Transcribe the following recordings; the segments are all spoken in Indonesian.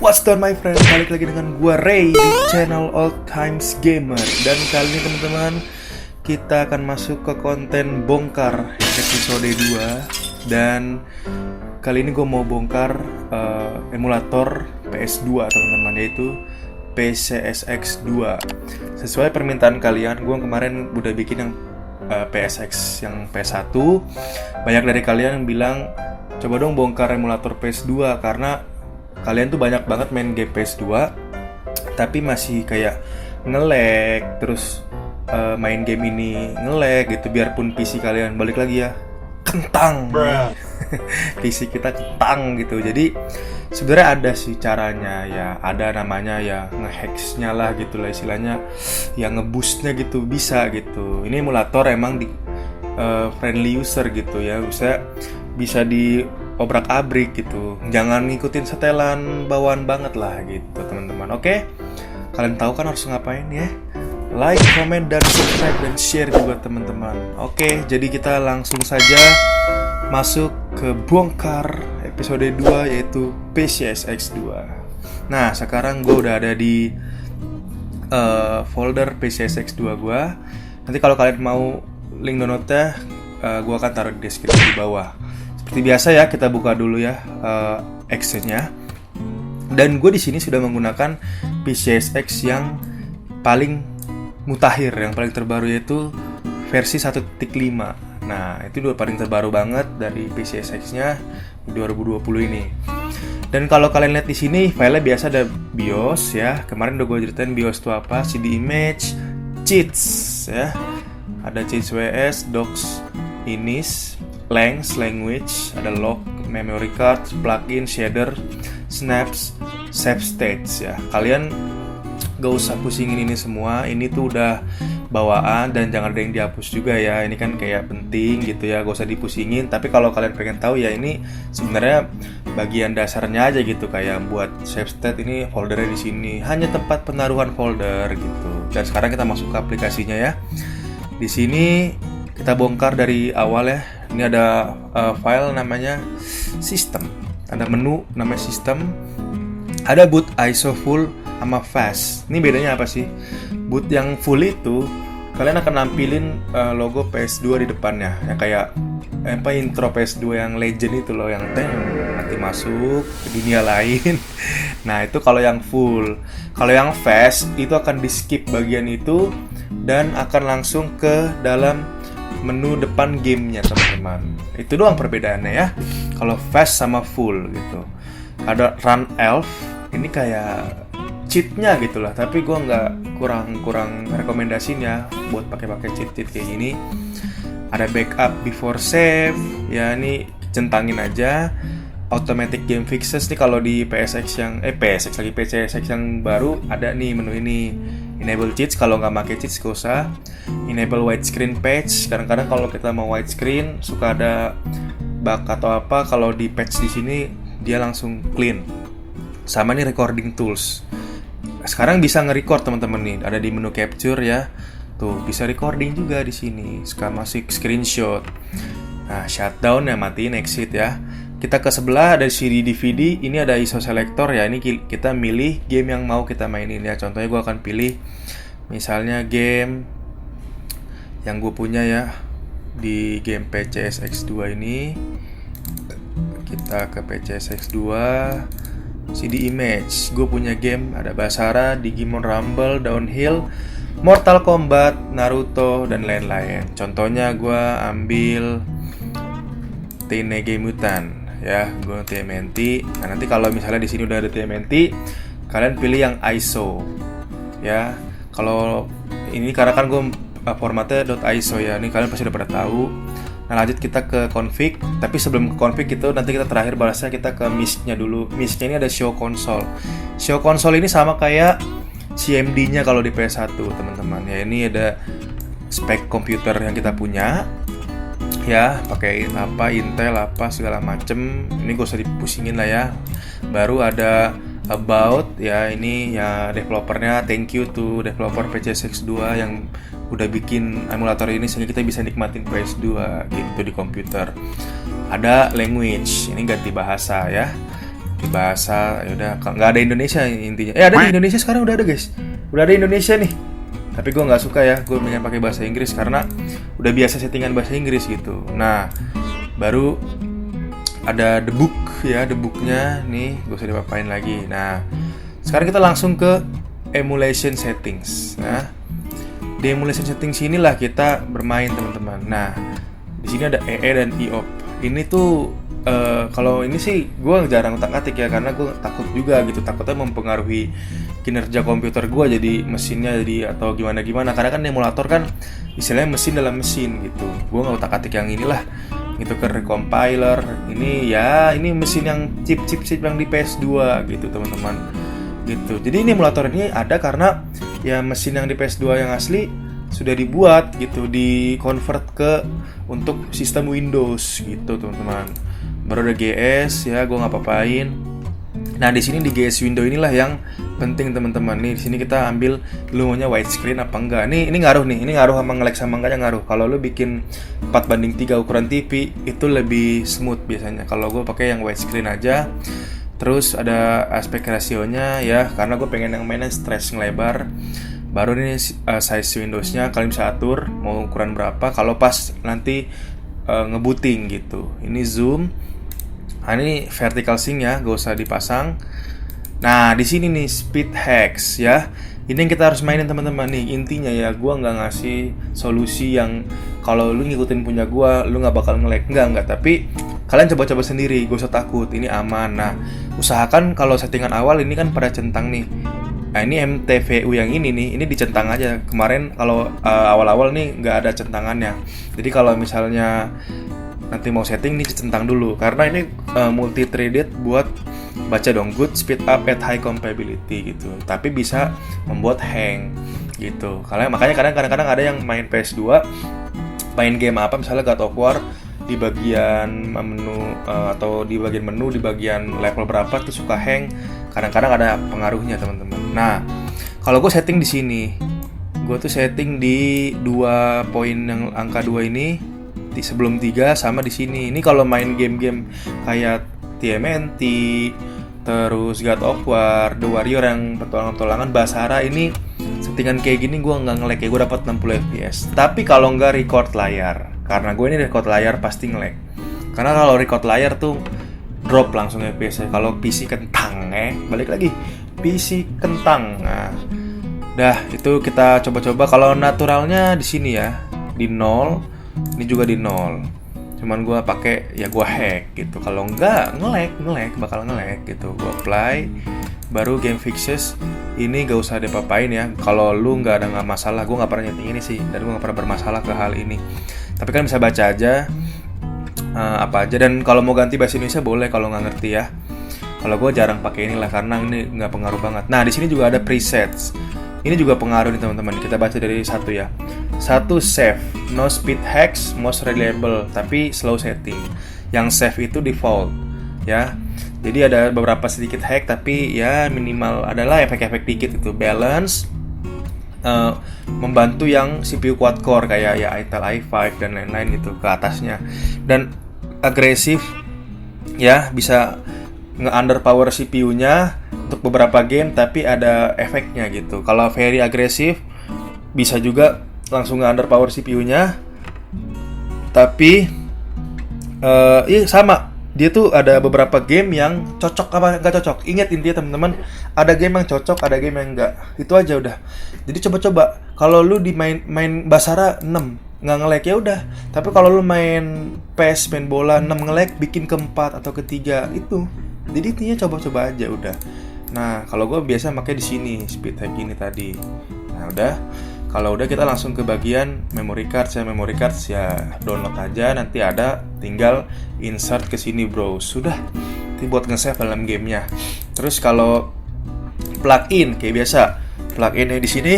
What's down my friend, balik lagi dengan gua Ray di channel Old Times Gamer. Dan kali ini teman-teman, kita akan masuk ke konten bongkar episode 2. Dan kali ini gua mau bongkar emulator PS2 teman-teman, yaitu PCSX 2. Sesuai permintaan kalian, gua kemarin udah bikin yang PSX yang PS1. Banyak dari kalian yang bilang, coba dong bongkar emulator PS2 karena kalian tuh banyak banget main game PS2 tapi masih kayak nge-lag, terus main game ini nge-lag gitu. Biarpun PC kalian balik lagi ya kentang PC kita kentang gitu. Jadi sebenarnya ada sih caranya ya, ada namanya ya nge-hacksnya lah gitu lah istilahnya, yang nge-boostnya gitu bisa gitu. Ini emulator emang di friendly user gitu ya, bisa di obrak-abrik gitu. Jangan ngikutin setelan bawaan banget lah gitu teman-teman. Oke, kalian tahu kan harus ngapain ya? Like, comment, dan subscribe dan share juga teman-teman. Oke, jadi kita langsung saja masuk ke bongkar episode 2 yaitu PCSX 2. Nah, sekarang gue udah ada di folder PCSX 2 gue. Nanti kalau kalian mau link downloadnya, gue akan taruh di deskripsi di bawah. Seperti biasa ya, kita buka dulu ya Excel-nya. Dan gue di sini sudah menggunakan PCSX yang paling mutakhir, yang paling terbaru, yaitu versi 1.5. Nah, itu udah paling terbaru banget dari PCSX-nya 2020 ini. Dan kalau kalian lihat di sini, filenya biasa ada BIOS ya. Kemarin udah gue ceritain BIOS itu apa, CD image, cheats ya. Ada cheats WS, docs, inis, length, language, ada log, memory card, plugin, shader, snaps, save states ya. Kalian gak usah pusingin ini semua, ini tuh udah bawaan dan jangan ada yang dihapus juga ya. Ini kan kayak penting gitu ya, gak usah dipusingin. Tapi kalau kalian pengen tahu ya, ini sebenarnya bagian dasarnya aja gitu, kayak buat save state. Ini foldernya di sini, hanya tempat penaruhan folder gitu. Dan sekarang kita masuk ke aplikasinya ya. Di sini kita bongkar dari awal ya. Ini ada file namanya system, ada menu namanya system, ada boot ISO full sama fast. Ini bedanya apa sih? Boot yang full itu kalian akan nampilin logo PS2 di depannya, yang kayak intro PS2 yang legend itu loh, yang nanti masuk ke dunia lain. Nah, itu kalau yang full. Kalau yang fast itu akan di skip bagian itu dan akan langsung ke dalam menu depan gamenya teman-teman. Itu doang perbedaannya ya, kalau fast sama full gitu. Ada run elf, ini kayak cheatnya gitulah, tapi gue nggak kurang rekomendasiin ya buat pakai cheat kayak gini. Ada backup before save ya, ini centangin aja. Automatic game fixes nih kalau di PCSX yang baru ada nih menu ini. Enable cheats, kalau nggak pakai cheats gak usah. Enable widescreen patch, kadang-kadang kalau kita mau widescreen suka ada bug atau apa, kalau di patch di sini dia langsung clean. Sama nih recording tools. Sekarang bisa nge-record teman-teman nih, ada di menu capture ya. Tuh, bisa recording juga di sini. Sekarang masih screenshot. Nah, shutdown ya, matiin exit ya. Kita ke sebelah ada CD DVD, ini ada ISO selector ya. Ini kita milih game yang mau kita mainin ya. Contohnya gue akan pilih misalnya game yang gue punya ya, di game PCSX 2 ini. Kita ke PCSX 2, CD image. Gue punya game, ada Basara, Digimon Rumble, Downhill, Mortal Kombat, Naruto, dan lain-lain. Contohnya gue ambil Teenage Mutant ya, gue TMNT. Nah, nanti kalau misalnya di sini udah ada TMNT, kalian pilih yang ISO ya. Kalau ini karena kan gue formatnya .iso ya, ini kalian pasti udah pada tahu. Nah, lanjut kita ke config. Tapi sebelum ke config itu, nanti kita terakhir balasnya kita ke MISC-nya dulu. MISC-nya ini ada show console. Show console ini sama kayak CMD-nya kalau di PS1 teman-teman ya. Ini ada spek komputer yang kita punya ya, pakai apa, Intel apa segala macem. Ini gak usah dipusingin lah ya. Baru ada about ya, ini ya developernya, thank you to developer PCSX 2 yang udah bikin emulator ini sehingga kita bisa nikmatin PS2 gitu di komputer. Ada language, ini ganti bahasa ya. di bahasa, ya udah nggak ada Indonesia intinya. Ada di Indonesia sekarang, udah ada guys, udah ada Indonesia nih. Tapi gue nggak suka ya, gue pengen pakai bahasa Inggris karena udah biasa settingan bahasa Inggris gitu. Nah, baru ada the book ya, the booknya nih gak usah dipapain lagi. Nah, sekarang kita langsung ke emulation settings. Nah, di emulation settings inilah kita bermain teman-teman. Nah, di sini ada EE dan IOP. Ini tuh kalau ini sih gue jarang utak-atik ya, karena gue takut juga gitu, takutnya mempengaruhi kinerja komputer gue, jadi mesinnya jadi atau gimana-gimana. Karena kan emulator kan istilahnya mesin dalam mesin gitu. Gue nggak utak-atik yang inilah gitu ke recompiler. Ini mesin yang chip yang di PS2 gitu teman-teman gitu. Jadi ini emulator ini ada karena ya mesin yang di PS2 yang asli sudah dibuat gitu, di convert untuk sistem Windows gitu teman-teman. Baru ada GS ya, gue nggak apa-apain. Nah, di sini di GS window inilah yang penting teman-teman. Nih di sini kita ambil lu maunya widescreen apa enggak. Ini ngaruh nih, ini ngaruh sama nge-lag sama enggaknya ngaruh. Kalau lu bikin 4:3 ukuran TV itu lebih smooth biasanya. Kalau gue pakai yang widescreen aja. Terus ada aspek rasionya ya, karena gue pengen yang mainnya stretch ngelebar. Baru ini size Windowsnya kalian bisa atur mau ukuran berapa kalau pas nanti ngebooting gitu. Ini zoom. Nah, ini vertical sync ya, gak usah dipasang. Nah, di sini nih speed hacks ya. Ini yang kita harus mainin teman-teman nih. Intinya ya, gua nggak ngasih solusi yang kalau lu ngikutin punya gua, lu nggak bakal nge-lag. Enggak. Tapi kalian coba-coba sendiri, gak usah takut. Ini aman. Nah, usahakan kalau settingan awal ini kan pada centang nih. Nah, ini MTVU yang ini nih, ini dicentang aja. Kemarin kalau awal-awal nih nggak ada centangannya. Jadi kalau misalnya nanti mau setting nih centang dulu, karena ini multi threaded buat baca dong good speed up at high compatibility gitu. Tapi bisa membuat hang gitu. Makanya kadang-kadang ada yang main PS2 main game apa misalnya God of War di bagian menu atau di bagian menu di bagian level berapa tuh suka hang. Kadang-kadang ada pengaruhnya teman-teman. Nah, kalau gue setting di sini, gue tuh setting di 2 poin yang angka 2 ini di sebelum 3 sama di sini. Ini kalau main game-game kayak TMNT, terus God of War, The Warrior yang petualangan-petualangan, Basara, ini settingan kayak gini gue nggak nge-lag ya, gue dapat 60 fps. Tapi kalau nggak record layar, karena gue ini record layar pasti nge-lag. Karena kalau record layar tuh drop langsung FPS. Kalau PC kentang balik lagi PC kentang. Nah, dah itu kita coba-coba. Kalau naturalnya di sini ya di 0, ini juga di 0. Cuman gue pakai ya gue hack gitu. Kalau enggak nge-lag bakal nge-lag gitu. Gue apply, baru game fixes ini gak usah dipapain ya. Kalau lu nggak masalah, gue nggak pernah nyeting ini sih, dan gue nggak pernah bermasalah ke hal ini. Tapi kan bisa baca aja apa aja, dan kalau mau ganti bahasa Indonesia boleh kalau nggak ngerti ya. Kalau gue jarang pakai inilah karena ini nggak pengaruh banget. Nah, di sini juga ada presets. Ini juga pengaruh nih teman-teman. Kita baca dari 1 ya. 1 save, no speed hacks, most reliable, tapi slow setting. Yang save itu default ya. Jadi ada beberapa sedikit hack tapi ya minimal adalah efek-efek dikit itu. Balance, membantu yang CPU quad core kayak ya Intel i5 dan lain-lain gitu ke atasnya. Dan agresif ya, bisa nge-underpower CPU-nya untuk beberapa game tapi ada efeknya gitu. Kalau very agresif bisa juga langsung nge-underpower CPU-nya. Tapi sama, dia tuh ada beberapa game yang cocok apa nggak cocok. Ingat intinya teman-teman, ada game yang cocok, ada game yang enggak. Itu aja udah. Jadi coba-coba. Kalau lu di main Basara 6 nggak nge-lag ya udah. Tapi kalau lu main PES, main bola 6 nge-lag, bikin ke-4 atau ke-3 itu. Jadi intinya coba-coba aja udah. Nah, kalau gue biasa pakai di sini speed hack ini tadi. Nah, udah. Kalau udah kita langsung ke bagian memory cards ya. Memory cards ya download aja, nanti ada, tinggal insert ke sini bro. Sudah. Nanti buat nge-save dalam gamenya. Terus kalau plugin kayak biasa, pluginnya di sini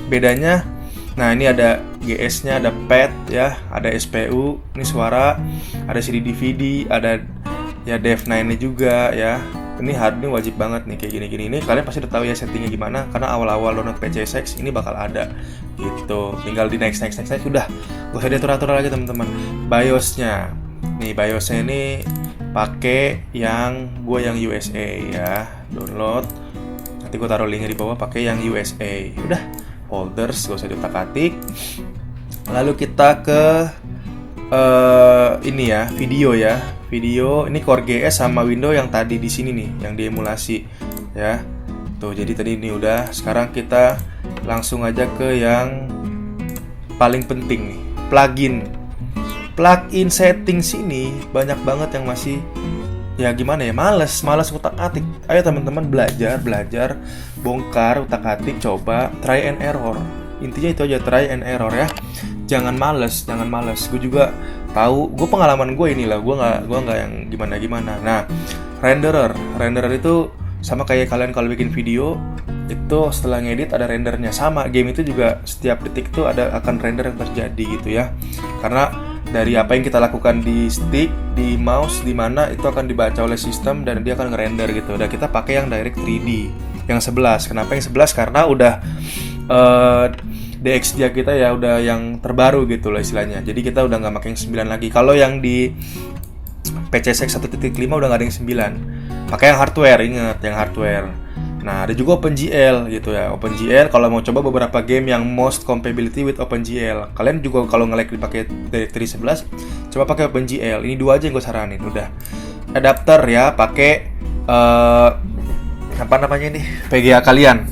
bedanya. Nah, ini ada GS-nya, ada pad ya, ada SPU, ini suara, ada CD DVD, ada ya Dev9-nya juga ya. Ini hard, ini wajib banget nih kayak gini-gini. Ini kalian pasti udah tahu ya settingnya gimana, karena awal-awal download PCSX ini bakal ada gitu. Tinggal di next udah. Gak usah diatur-atur lagi teman-teman. BIOS-nya. Nih BIOS-nya ini pakai yang USA ya, download. Nanti gue taruh linknya di bawah, pakai yang USA. Udah, folders gak usah diutak-atik. Lalu kita ke ini ya, video ya. Video ini Core GS sama Windows yang tadi di sini nih, yang diemulasi ya. Tuh, jadi tadi ini udah. Sekarang kita langsung aja ke yang paling penting nih, plugin settings ini. Banyak banget yang masih ya gimana ya, males utak-atik. Ayo teman-teman, belajar, bongkar utak-atik, coba try and error. Intinya itu aja, try and error ya. Jangan males. Gue juga tahu, gue pengalaman gue inilah, gue nggak yang gimana. Nah, renderer itu sama kayak kalian kalau bikin video itu setelah ngedit ada rendernya. Sama game itu juga setiap detik tuh akan render yang terjadi gitu ya. Karena dari apa yang kita lakukan di stick, di mouse, di mana itu akan dibaca oleh sistem dan dia akan ngerender gitu. Dan kita pakai yang direct 3D yang 11. Kenapa yang 11? Karena udah DXJ kita ya udah yang terbaru gitu loh istilahnya. Jadi kita udah nggak pakai yang 9 lagi. Kalau yang di PCSX 1.5 udah nggak ada yang 9. Pakai yang hardware, ingat yang hardware. Nah, ada juga OpenGL gitu ya. OpenGL kalau mau coba beberapa game yang most compatibility with OpenGL. Kalian juga kalau nge-like dipakai Directory 11, coba pakai OpenGL. Ini dua aja yang gue saranin. Udah. Adapter ya, pakai apa namanya nih? PGA kalian.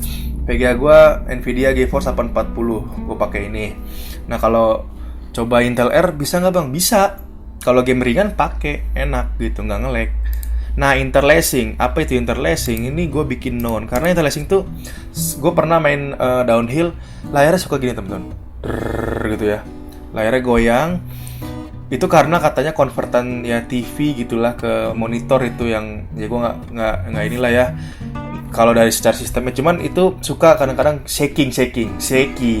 PGA gue Nvidia GeForce 840. Gue pakai ini. Nah, kalau coba Intel R bisa nggak bang? Bisa. Kalau game ringan pakai, enak gitu, nggak nge-lag. Nah, interlacing, apa itu interlacing? Ini gue bikin known, karena interlacing tuh gue pernah main downhill, layarnya suka gini temen-temen, gitu ya, layarnya goyang. Itu karena katanya konvertan ya TV gitulah ke monitor itu yang ya gue nggak inilah ya. Kalau dari secara sistemnya, cuman itu suka kadang-kadang shaky.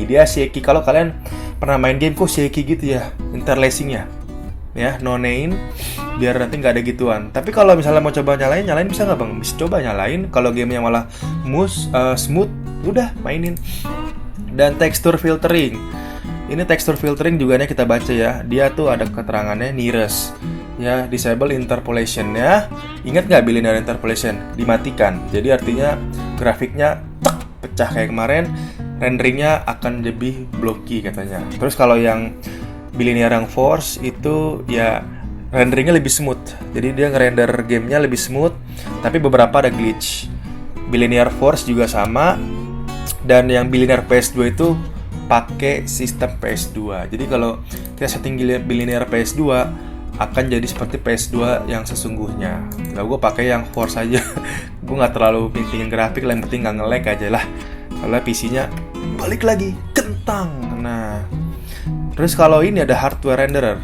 Dia shaky. Kalau kalian pernah main game kok shaky gitu ya, interlacingnya. Ya, nonein biar nanti nggak ada gituan. Tapi kalau misalnya mau coba nyalain bisa nggak bang? Bisa coba nyalain. Kalau gamenya malah smooth, udah mainin. Dan texture filtering. Ini texture filtering juga nih kita baca ya. Dia tuh ada keterangannya nearest. Ya, disable interpolation ya. Ingat nggak bilinear interpolation? Dimatikan. Jadi artinya grafiknya pecah kayak kemarin. Renderingnya akan lebih blocky katanya. Terus kalau yang bilinear yang force itu ya renderingnya lebih smooth. Jadi dia ngerender gamenya lebih smooth, tapi beberapa ada glitch. Bilinear force juga sama. Dan yang bilinear PS2 itu pakai sistem PS2. Jadi kalau kita setting bilinear PS2 akan jadi seperti PS2 yang sesungguhnya. Nah, gue pakai yang force aja. Gue nggak terlalu pentingin grafik, yang penting nggak nge-lag aja lah. Kalau PC-nya balik lagi kentang. Nah, terus kalau ini ada hardware renderer,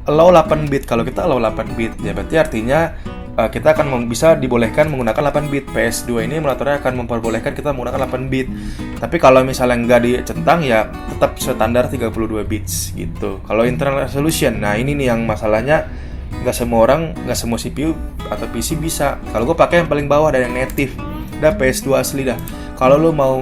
allow 8 bit. Kalau kita allow 8 bit, ya berarti artinya kita akan bisa dibolehkan menggunakan 8 bit. PS2 ini emulatornya akan memperbolehkan kita menggunakan 8 bit. Tapi kalau misalnya nggak dicentang ya tetap standar 32 bits gitu. Kalau internal resolution, nah ini nih yang masalahnya, nggak semua orang, nggak semua CPU atau PC bisa. Kalau gue pakai yang paling bawah dan yang native, udah PS2 asli dah. Kalau lo mau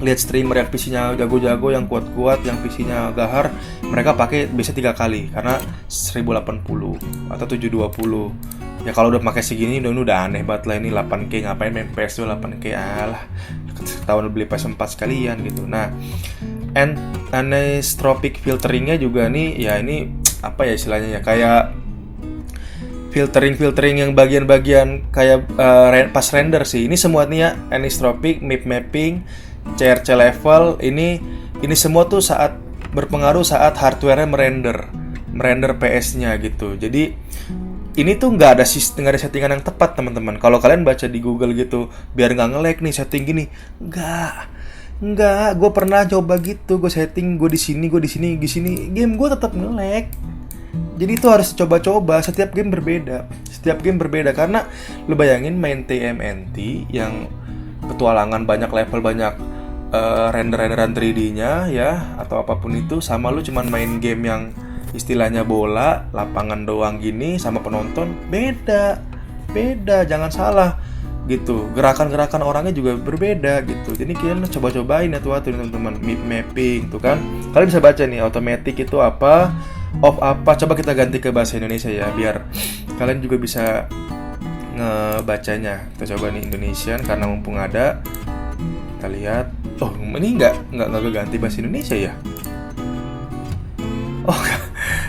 lihat streamer yang PC-nya jago-jago, yang kuat-kuat, yang PC-nya gahar, mereka pakai biasa 3 kali karena 1080 atau 720. Ya kalau udah pakai segini udah aneh banget lah, ini 8K ngapain main PS2 8K, alah tahun beli PS4 sekalian gitu. Nah, anisotropic filteringnya juga nih, ya ini apa ya istilahnya ya, kayak filtering yang bagian-bagian kayak pas render sih. Ini semua nih ya, anisotropic, map mapping, CRC level, ini semua tuh saat berpengaruh saat hardware-nya merender PS-nya gitu. Jadi ini tuh nggak ada settingan yang tepat teman-teman. Kalau kalian baca di Google gitu, biar nggak nge-lag nih setting gini, nggak. Gue pernah coba gitu, gue setting gue di sini, game gue tetap nge-lag. Jadi itu harus coba-coba. Setiap game berbeda karena lu bayangin main TMNT yang petualangan banyak level, banyak renderan 3D-nya ya, atau apapun itu, sama lu cuman main game yang istilahnya bola, lapangan doang gini sama penonton, beda, jangan salah gitu. Gerakan-gerakan orangnya juga berbeda gitu. Jadi kalian coba-cobain ya tuh teman-teman, map mapping tuh kan. Kalian bisa baca nih automatic itu apa, of apa, coba kita ganti ke bahasa Indonesia ya, biar kalian juga bisa ngebacanya. Kita coba nih Indonesian, karena mumpung ada. Kita lihat. Oh, ini nggak ganti bahasa Indonesia ya? Oh,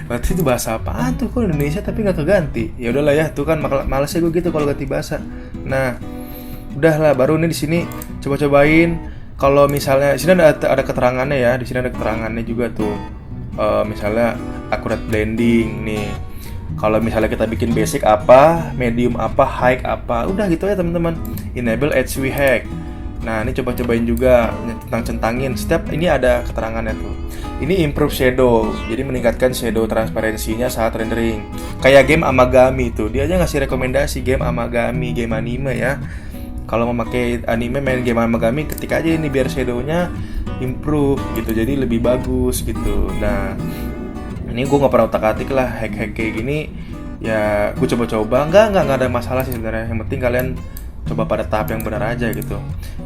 berarti itu bahasa apaan tuh? Kok Indonesia tapi nggak keganti? Ya udahlah ya, tuh kan malesnya gue gitu kalau ganti bahasa. Nah, udahlah, baru nih di sini coba-cobain. Kalau misalnya di sini ada keterangannya ya, di sini ada keterangannya juga tuh. Misalnya accurate blending nih. Kalau misalnya kita bikin basic apa, medium apa, high apa, udah gitu ya teman-teman. Enable HV hack. Nah, ini coba-cobain juga centangin. Setiap ini ada keterangannya tuh. Ini improve shadow, jadi meningkatkan shadow transparansinya saat rendering. Kayak game Amagami tuh, dia aja ngasih rekomendasi game Amagami, game anime ya. Kalau mau pakai anime main game Amagami, ketik aja ini biar shadownya improve gitu, jadi lebih bagus gitu. Nah, ini gue nggak pernah otak-atik lah hack-hack kayak gini. Ya, gue coba-coba, nggak ada masalah sih sebenarnya. Yang penting kalian coba pada tahap yang benar aja gitu.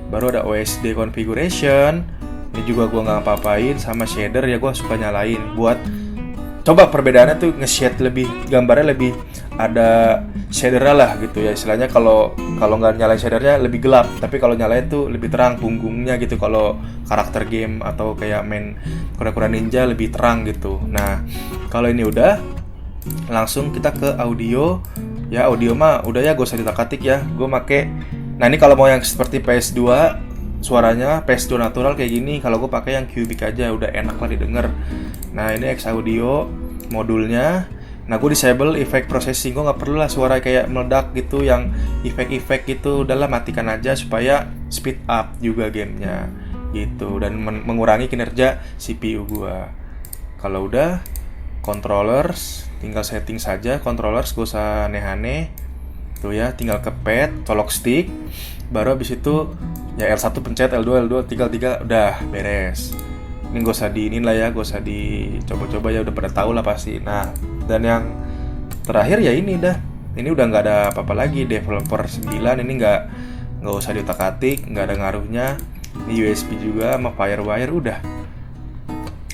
Baru ada OSD configuration. Ini juga gue nggak apa-apain. Sama shader ya gue suka nyalain buat coba perbedaannya tuh nge-shade lebih, gambarnya lebih ada shadernya lah gitu ya. Istilahnya kalau nggak nyalain shadernya lebih gelap, tapi kalau nyalain tuh lebih terang punggungnya gitu. Kalau karakter game atau kayak main kura-kura ninja lebih terang gitu. Nah, kalau ini udah, langsung kita ke audio. Ya, audio mah udah ya, gak usah ditak-atik ya. Gue make. Nah, ini kalau mau yang seperti PS2 suaranya PS2 natural kayak gini, kalau gue pakai yang Cubic aja udah enak lah didengar. Nah, ini X audio modulnya. Nah, gue disable effect processing. Gue nggak perlu lah suara kayak meledak gitu, yang efek-efek gitu. Udahlah, matikan aja supaya speed up juga gamenya gitu, dan mengurangi kinerja CPU gue. Kalau udah, controllers tinggal setting saja. Controllers gak usah aneh-aneh tuh ya, tinggal ke pad, colok stick, baru habis itu ya L1 pencet, L2 3 udah beres. Ini gak usah diinin lah ya, gak usah dicoba-coba ya, udah pada tahu lah pasti. Nah, dan yang terakhir ya ini dah, ini udah nggak ada apa-apa lagi. Developer 9 ini nggak usah diutak-atik, nggak ada ngaruhnya. Ini USB juga sama Firewire, udah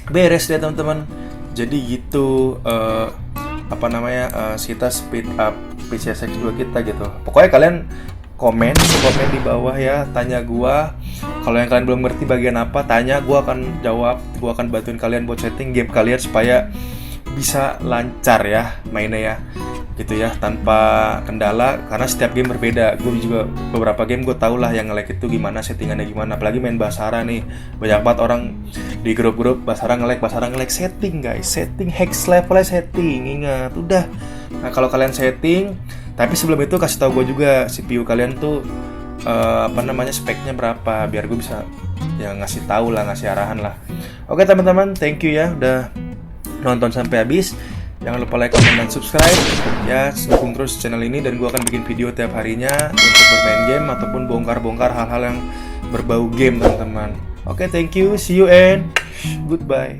beres deh teman-teman. Jadi gitu kita speed up PCSX2 kita gitu. Pokoknya kalian komen di bawah ya, tanya gua. Kalau yang kalian belum ngerti bagian apa, tanya, gua akan jawab. Gua akan bantuin kalian buat setting game kalian supaya bisa lancar ya mainnya ya, gitu ya, tanpa kendala. Karena setiap game berbeda. Gue juga beberapa game gue tau lah yang nge-lag itu gimana, settingannya gimana. Apalagi main Basara nih, banyak banget orang di grup-grup Basara nge-lag. Setting guys, setting hex levelnya, setting, ingat udah. Nah, kalau kalian setting, tapi sebelum itu kasih tau gue juga CPU kalian tuh speknya berapa, biar gue bisa ya ngasih tahu lah, ngasih arahan lah. Oke teman-teman, thank you ya udah nonton sampai habis. Jangan lupa like, comment, dan subscribe ya, dukung terus channel ini, dan gue akan bikin video tiap harinya untuk bermain game ataupun bongkar-bongkar hal-hal yang berbau game teman-teman. Oke, thank you, see you and goodbye.